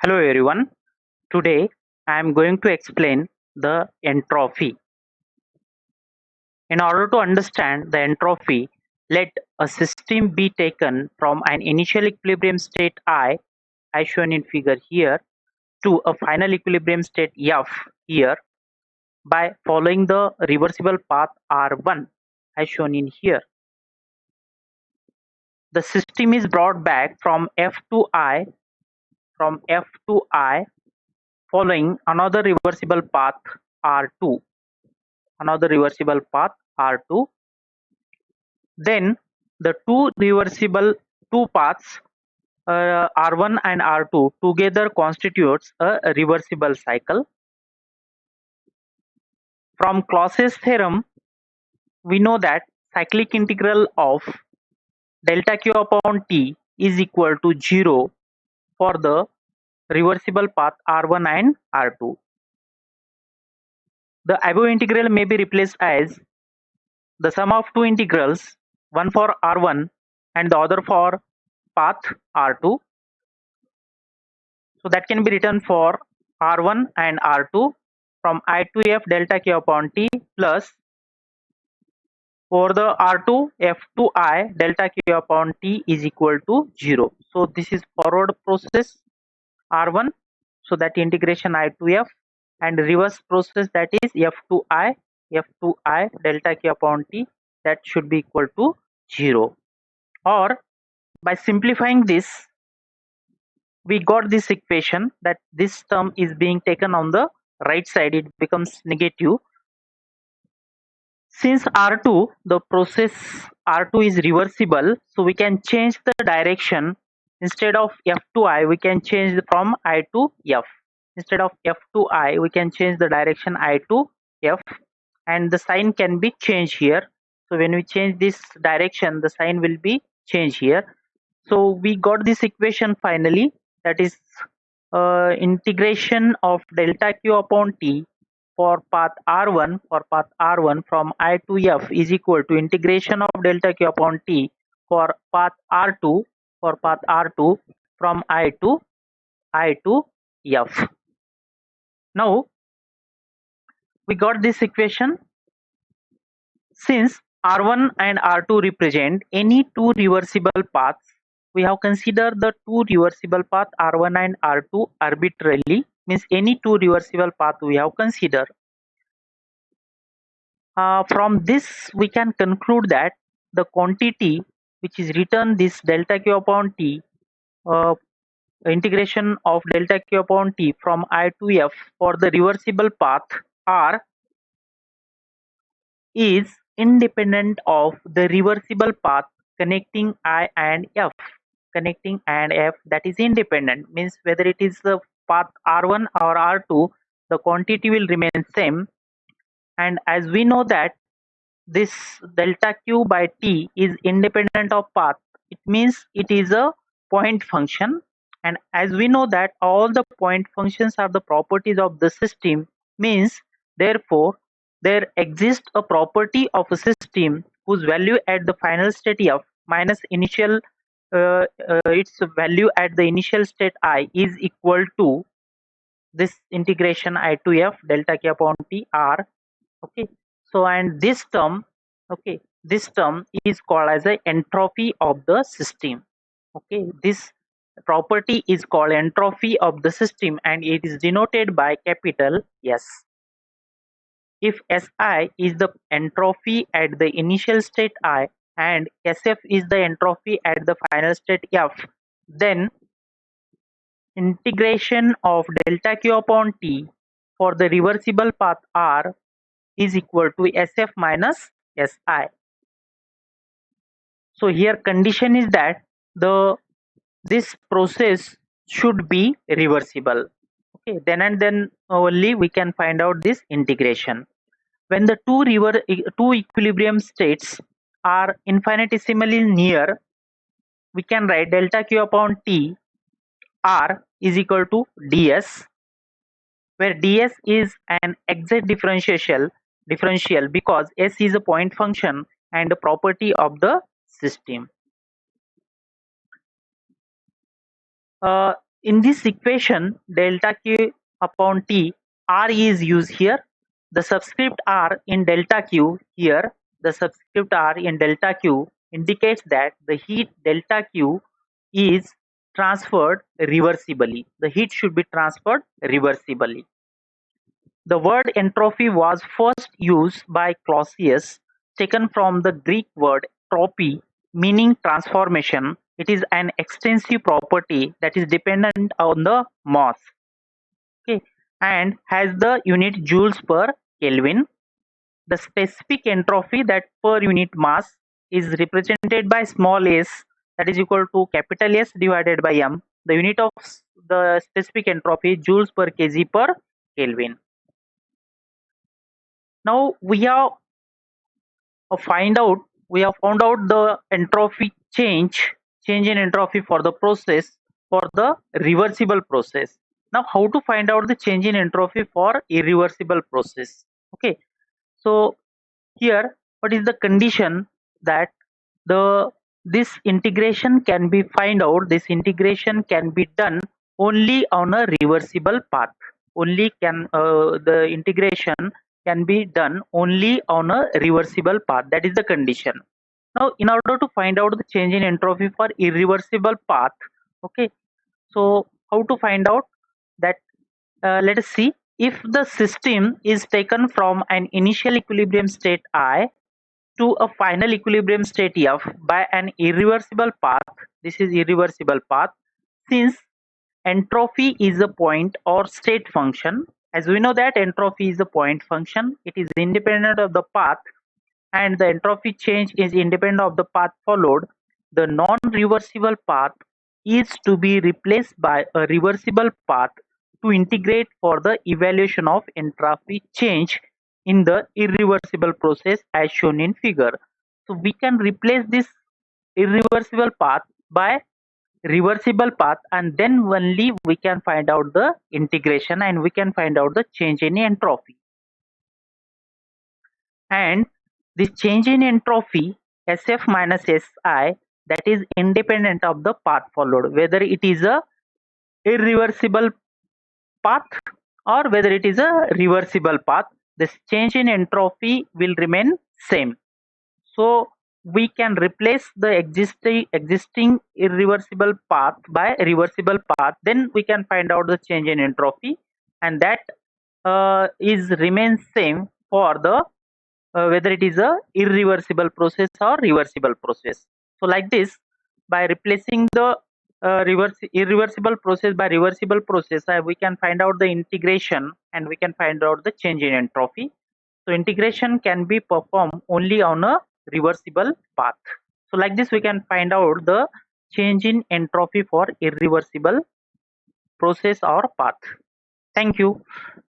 Hello everyone. Today I am going to explain the entropy. In order to understand the entropy, let a system be taken from an initial equilibrium state I, as shown in figure here, to a final equilibrium state F here by following the reversible path R1 as shown in here. The system is brought back from F to I following another reversible path R2. Then the two paths R1 and R2 together constitutes a reversible cycle. From Clausius theorem, we know that cyclic integral of delta Q upon T is equal to 0 for the reversible path R1 and R2. The above integral may be replaced as the sum of two integrals, one for R1 and the other for path R2. So that can be written for R1 and R2 from I to F delta K upon T plus for the R2 F to I delta K upon T is equal to 0. So this is forward process R1, so that integration I to F, and reverse process, that is F to I delta K upon T, that should be equal to 0. Or by simplifying this, we got this equation that this term is being taken on the right side, it becomes negative. Since R2, the process R2 is reversible, so we can change the direction. Instead of F to I, we can change from I to F. Instead of F to I, we can change the direction I to F, and the sign can be changed here. So when we change this direction, the sign will be changed here. So we got this equation finally, that is integration of delta Q upon T for path R1 from I to F is equal to integration of delta Q upon T for path R2 from I to F. Now we got this equation. Since R1 and R2 represent any two reversible paths, we have considered the two reversible paths R1 and R2 arbitrarily, means any two reversible path we have considered. From this we can conclude that the quantity which is written this delta Q upon T, integration of delta Q upon T from I to F for the reversible path R is independent of the reversible path connecting I and F. That is independent, means whether it is the path R1 or R2, the quantity will remain same. And as we know that this delta Q by T is independent of path, it means it is a point function. And as we know that all the point functions are the properties of the system, means therefore there exists a property of a system whose value at the final state F minus initial its value at the initial state I is equal to this integration I to F delta K upon T R. Okay, so and this term is called as a entropy of the system. Okay, this property is called entropy of the system and it is denoted by capital S. If Si is the entropy at the initial state I and Sf is the entropy at the final state F, then integration of delta Q upon T for the reversible path R is equal to Sf minus Si. So here condition is that this process should be reversible. Okay, then and then only we can find out this integration. When the two equilibrium states are infinitesimally near, we can write delta Q upon T R is equal to ds, where ds is an exact differential because S is a point function and a property of the system. In this equation, delta Q upon T, R is used here. The subscript R in delta Q here, the subscript R in delta Q indicates that the heat delta Q is transferred reversibly. The heat should be transferred reversibly. The word entropy was first used by Clausius, taken from the Greek word tropy, meaning transformation. It is an extensive property that is dependent on the mass, okay, and has the unit joules per Kelvin. The specific entropy, that per unit mass, is represented by small s, that is equal to capital S divided by m. The unit of the specific entropy is joules per kg per Kelvin. Now we have we have found out the entropy change in entropy for the process, for the reversible process. Now how to find out the change in entropy for irreversible process? Okay, so here what is the condition that the this integration can be this integration can be done only on a reversible path. Only can the integration can be done only on a reversible path. That is the condition. Now in order to find out the change in entropy for irreversible path, okay, so how to find out that? Let us see. If the system is taken from an initial equilibrium state I to a final equilibrium state F by an irreversible path, this is irreversible path, since entropy is a point or state function. As we know that entropy is a point function, it is independent of the path, and the entropy change is independent of the path followed. The non-reversible path is to be replaced by a reversible path to integrate for the evaluation of entropy change in the irreversible process as shown in figure. So we can replace this irreversible path by reversible path, and then only we can find out the integration and we can find out the change in entropy. And this change in entropy Sf minus Si, that is independent of the path followed, whether it is a irreversible path or whether it is a reversible path, this change in entropy will remain same. So we can replace the existing irreversible path by a reversible path, then we can find out the change in entropy, and that is remains same for the whether it is a irreversible process or reversible process. So like this, by replacing the irreversible process by reversible process, we can find out the integration and we can find out the change in entropy. So integration can be performed only on a reversible path. So like this we can find out the change in entropy for irreversible process or path. Thank you.